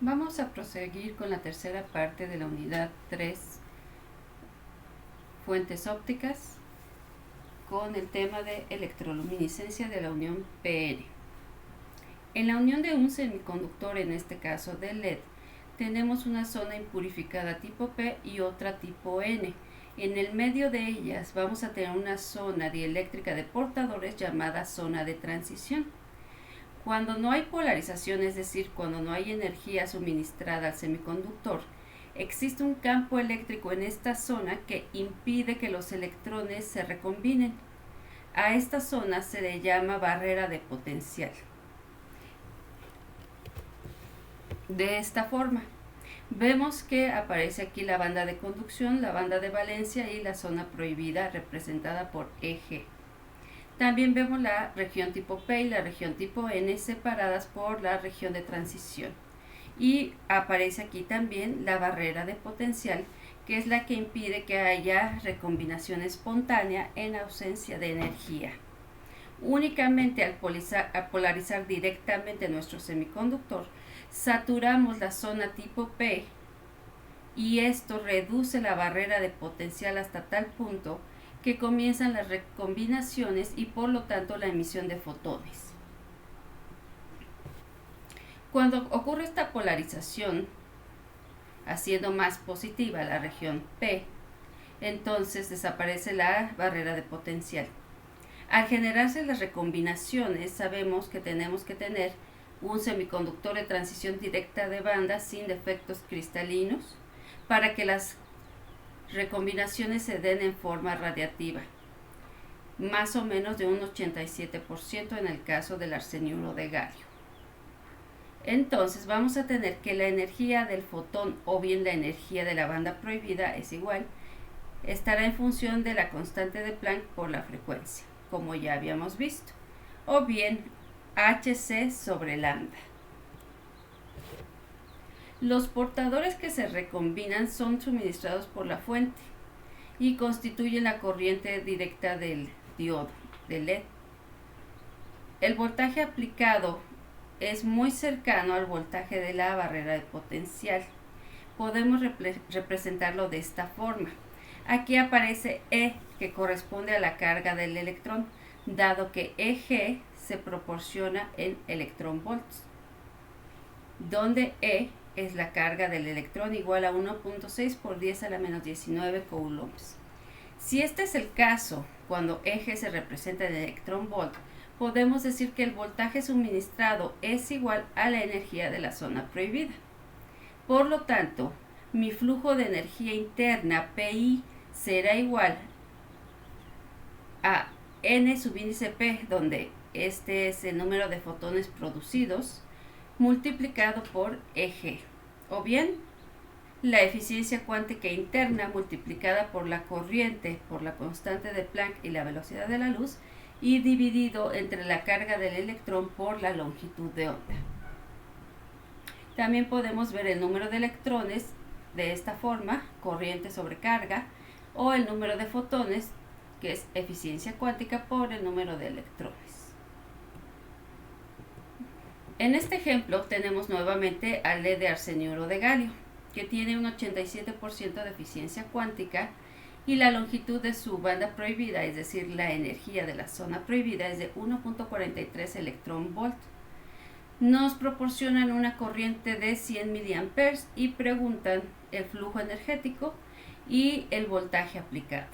Vamos a proseguir con la tercera parte de la unidad 3, fuentes ópticas, con el tema de electroluminiscencia de la unión PN. En la unión de un semiconductor, en este caso de LED, tenemos una zona impurificada tipo P y otra tipo N. En el medio de ellas vamos a tener una zona dieléctrica de portadores llamada zona de transición. Cuando no hay polarización, es decir, cuando no hay energía suministrada al semiconductor, existe un campo eléctrico en esta zona que impide que los electrones se recombinen. A esta zona se le llama barrera de potencial. De esta forma, vemos que aparece aquí la banda de conducción, la banda de valencia y la zona prohibida representada por EG. También vemos la región tipo P y la región tipo N separadas por la región de transición. Y aparece aquí también la barrera de potencial, que es la que impide que haya recombinación espontánea en ausencia de energía. Únicamente al polarizar directamente nuestro semiconductor, saturamos la zona tipo P y esto reduce la barrera de potencial hasta tal punto que comienzan las recombinaciones y por lo tanto la emisión de fotones. Cuando ocurre esta polarización, haciendo más positiva la región P, entonces desaparece la barrera de potencial. Al generarse las recombinaciones, sabemos que tenemos que tener un semiconductor de transición directa de banda sin defectos cristalinos para que las recombinaciones se den en forma radiativa, más o menos de un 87% en el caso del arseniuro de galio. Entonces vamos a tener que la energía del fotón o bien la energía de la banda prohibida es igual, estará en función de la constante de Planck por la frecuencia, como ya habíamos visto, o bien Hc sobre lambda. Los portadores que se recombinan son suministrados por la fuente y constituyen la corriente directa del diodo, del LED. El voltaje aplicado es muy cercano al voltaje de la barrera de potencial. Podemos representarlo de esta forma. Aquí aparece E, que corresponde a la carga del electrón, dado que EG se proporciona en electronvolts, donde E es la carga del electrón igual a 1.6 por 10 a la menos 19 coulombs. Si este es el caso, cuando EG se representa en electronvolt, podemos decir que el voltaje suministrado es igual a la energía de la zona prohibida. Por lo tanto, mi flujo de energía interna, PI, será igual a N subíndice P, donde este es el número de fotones producidos, multiplicado por EG, o bien la eficiencia cuántica interna multiplicada por la corriente, por la constante de Planck y la velocidad de la luz, y dividido entre la carga del electrón por la longitud de onda. También podemos ver el número de electrones de esta forma, corriente sobre carga, o el número de fotones, que es eficiencia cuántica por el número de electrones. En este ejemplo tenemos nuevamente al LED de arseniuro de galio, que tiene un 87% de eficiencia cuántica y la longitud de su banda prohibida, es decir, la energía de la zona prohibida, es de 1.43 electronvolt. Nos proporcionan una corriente de 100 mA y preguntan el flujo energético y el voltaje aplicado.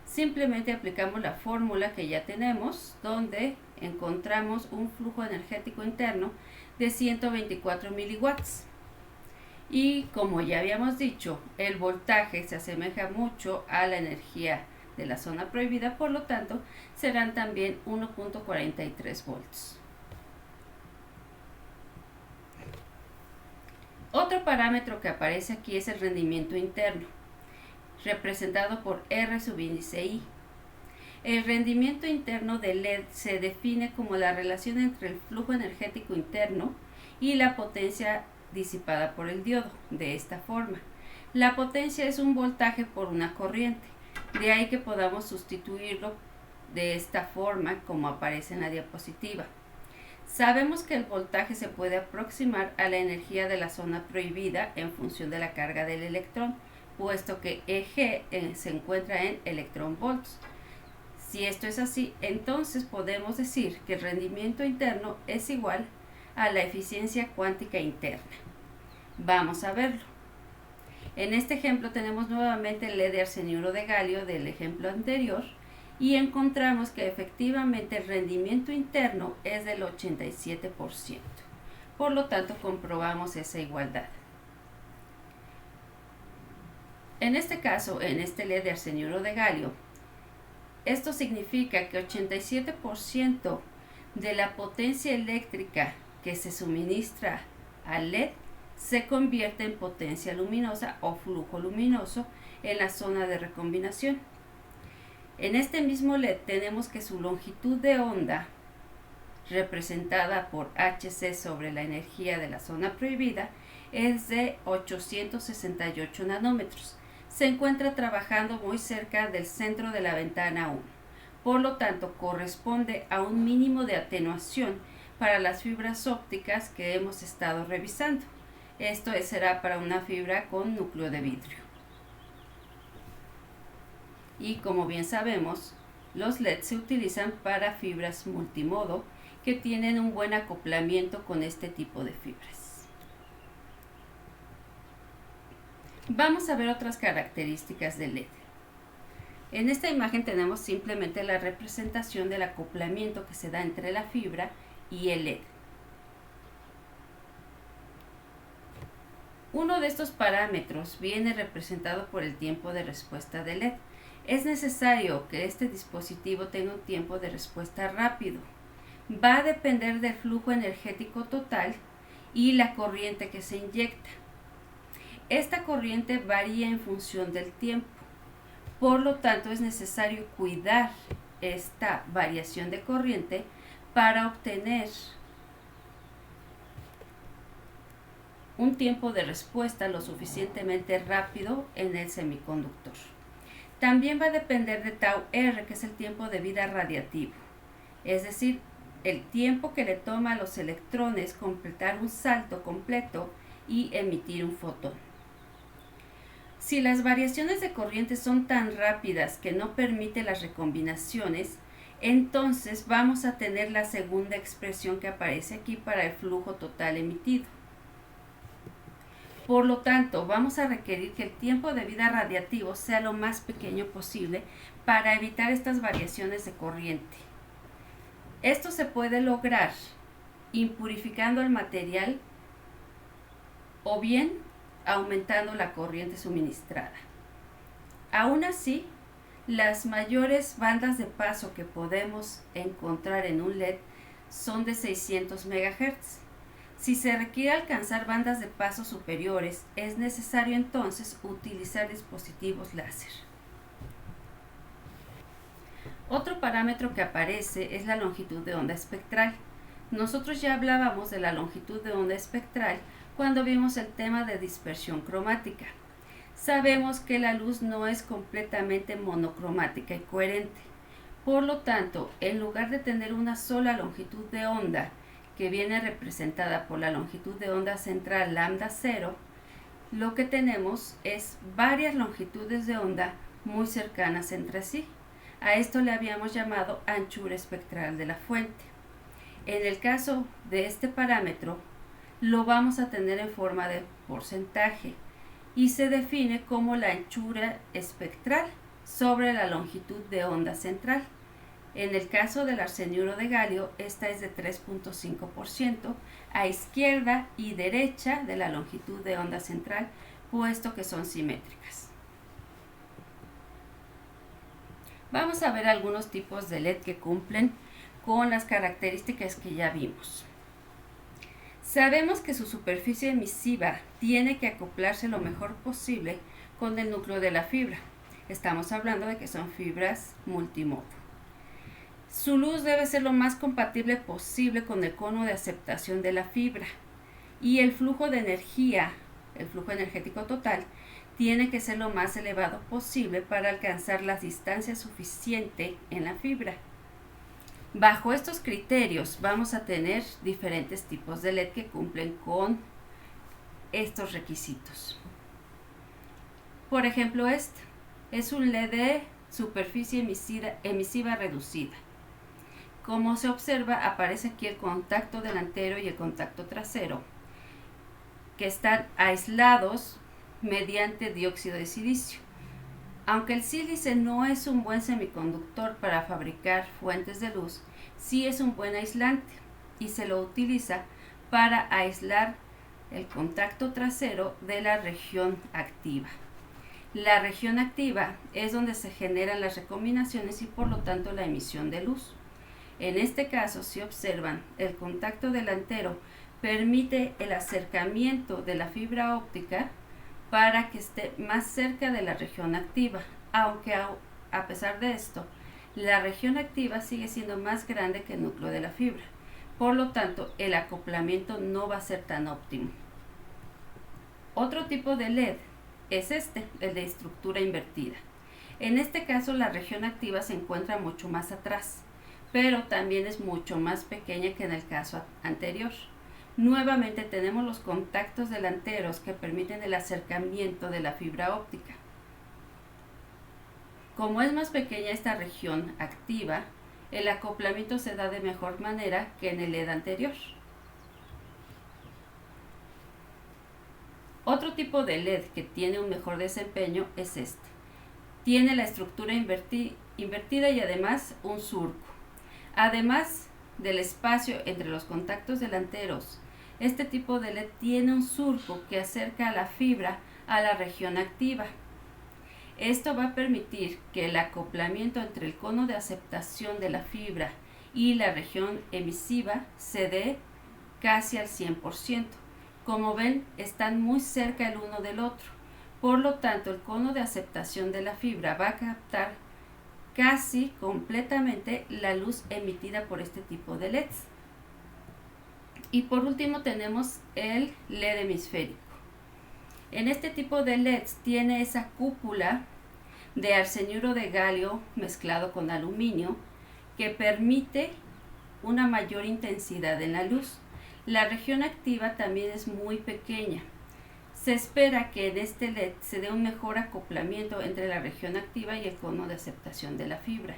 Simplemente aplicamos la fórmula que ya tenemos, donde encontramos un flujo energético interno de 124 miliwatts. Y como ya habíamos dicho, el voltaje se asemeja mucho a la energía de la zona prohibida, por lo tanto, serán también 1.43 volts. Otro parámetro que aparece aquí es el rendimiento interno, representado por R subíndice I. El rendimiento interno del LED se define como la relación entre el flujo energético interno y la potencia disipada por el diodo, de esta forma. La potencia es un voltaje por una corriente, de ahí que podamos sustituirlo de esta forma como aparece en la diapositiva. Sabemos que el voltaje se puede aproximar a la energía de la zona prohibida en función de la carga del electrón, puesto que Eg se encuentra en electronvolts. Si esto es así, entonces podemos decir que el rendimiento interno es igual a la eficiencia cuántica interna. Vamos a verlo. En este ejemplo tenemos nuevamente el LED de arseniuro de galio del ejemplo anterior y encontramos que efectivamente el rendimiento interno es del 87%. Por lo tanto, comprobamos esa igualdad. En este caso, en este LED de arseniuro de galio, esto significa que 87% de la potencia eléctrica que se suministra al LED se convierte en potencia luminosa o flujo luminoso en la zona de recombinación. En este mismo LED tenemos que su longitud de onda, representada por Hc sobre la energía de la zona prohibida, es de 868 nanómetros. Se encuentra trabajando muy cerca del centro de la ventana 1. Por lo tanto, corresponde a un mínimo de atenuación para las fibras ópticas que hemos estado revisando. Esto será para una fibra con núcleo de vidrio. Y como bien sabemos, los LED se utilizan para fibras multimodo que tienen un buen acoplamiento con este tipo de fibras. Vamos a ver otras características del LED. En esta imagen tenemos simplemente la representación del acoplamiento que se da entre la fibra y el LED. Uno de estos parámetros viene representado por el tiempo de respuesta del LED. Es necesario que este dispositivo tenga un tiempo de respuesta rápido. Va a depender del flujo energético total y la corriente que se inyecta. Esta corriente varía en función del tiempo. Por lo tanto, es necesario cuidar esta variación de corriente para obtener un tiempo de respuesta lo suficientemente rápido en el semiconductor. También va a depender de tau R, que es el tiempo de vida radiativo, es decir, el tiempo que le toma a los electrones completar un salto completo y emitir un fotón. Si las variaciones de corriente son tan rápidas que no permite las recombinaciones, entonces vamos a tener la segunda expresión que aparece aquí para el flujo total emitido. Por lo tanto, vamos a requerir que el tiempo de vida radiativo sea lo más pequeño posible para evitar estas variaciones de corriente. Esto se puede lograr impurificando el material o bien aumentando la corriente suministrada. Aún así, las mayores bandas de paso que podemos encontrar en un LED son de 600 MHz. Si se requiere alcanzar bandas de paso superiores, es necesario entonces utilizar dispositivos láser. Otro parámetro que aparece es la longitud de onda espectral. Nosotros ya hablábamos de la longitud de onda espectral cuando vimos el tema de dispersión cromática. Sabemos que la luz no es completamente monocromática y coherente. Por lo tanto, en lugar de tener una sola longitud de onda, que viene representada por la longitud de onda central lambda 0, lo que tenemos es varias longitudes de onda muy cercanas entre sí. A esto le habíamos llamado anchura espectral de la fuente. En el caso de este parámetro, lo vamos a tener en forma de porcentaje y se define como la anchura espectral sobre la longitud de onda central. En el caso del arseniuro de galio, esta es de 3.5% a izquierda y derecha de la longitud de onda central, puesto que son simétricas. Vamos a ver algunos tipos de LED que cumplen con las características que ya vimos. Sabemos que su superficie emisiva tiene que acoplarse lo mejor posible con el núcleo de la fibra. Estamos hablando de que son fibras multimodo. Su luz debe ser lo más compatible posible con el cono de aceptación de la fibra y el flujo de energía, el flujo energético total, tiene que ser lo más elevado posible para alcanzar la distancia suficiente en la fibra. Bajo estos criterios vamos a tener diferentes tipos de LED que cumplen con estos requisitos. Por ejemplo, este es un LED de superficie emisiva reducida. Como se observa, aparece aquí el contacto delantero y el contacto trasero, que están aislados mediante dióxido de silicio. Aunque el sílice no es un buen semiconductor para fabricar fuentes de luz, sí es un buen aislante y se lo utiliza para aislar el contacto trasero de la región activa. La región activa es donde se generan las recombinaciones y por lo tanto la emisión de luz. En este caso, si observan, el contacto delantero permite el acercamiento de la fibra óptica para que esté más cerca de la región activa, aunque a pesar de esto, la región activa sigue siendo más grande que el núcleo de la fibra. Por lo tanto, el acoplamiento no va a ser tan óptimo. Otro tipo de LED es el de estructura invertida. En este caso, la región activa se encuentra mucho más atrás, pero también es mucho más pequeña que en el caso anterior. Nuevamente tenemos los contactos delanteros que permiten el acercamiento de la fibra óptica. Como es más pequeña esta región activa, el acoplamiento se da de mejor manera que en el LED anterior. Otro tipo de LED que tiene un mejor desempeño es este. Tiene la estructura invertida y además un surco. Además del espacio entre los contactos delanteros, este tipo de LED tiene un surco que acerca a la fibra a la región activa. Esto va a permitir que el acoplamiento entre el cono de aceptación de la fibra y la región emisiva se dé casi al 100%. Como ven, están muy cerca el uno del otro. Por lo tanto, el cono de aceptación de la fibra va a captar casi completamente la luz emitida por este tipo de LEDs. Y por último tenemos el LED hemisférico. En este tipo de LEDs tiene esa cúpula de arseniuro de galio mezclado con aluminio que permite una mayor intensidad en la luz. La región activa también es muy pequeña. Se espera que en este LED se dé un mejor acoplamiento entre la región activa y el cono de aceptación de la fibra.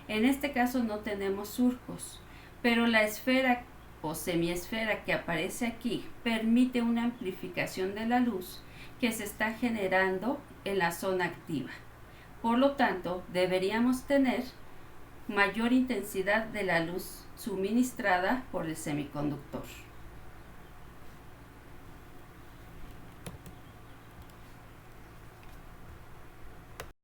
En este caso no tenemos surcos, pero la esfera o semiesfera que aparece aquí permite una amplificación de la luz que se está generando en la zona activa. Por lo tanto, deberíamos tener mayor intensidad de la luz suministrada por el semiconductor.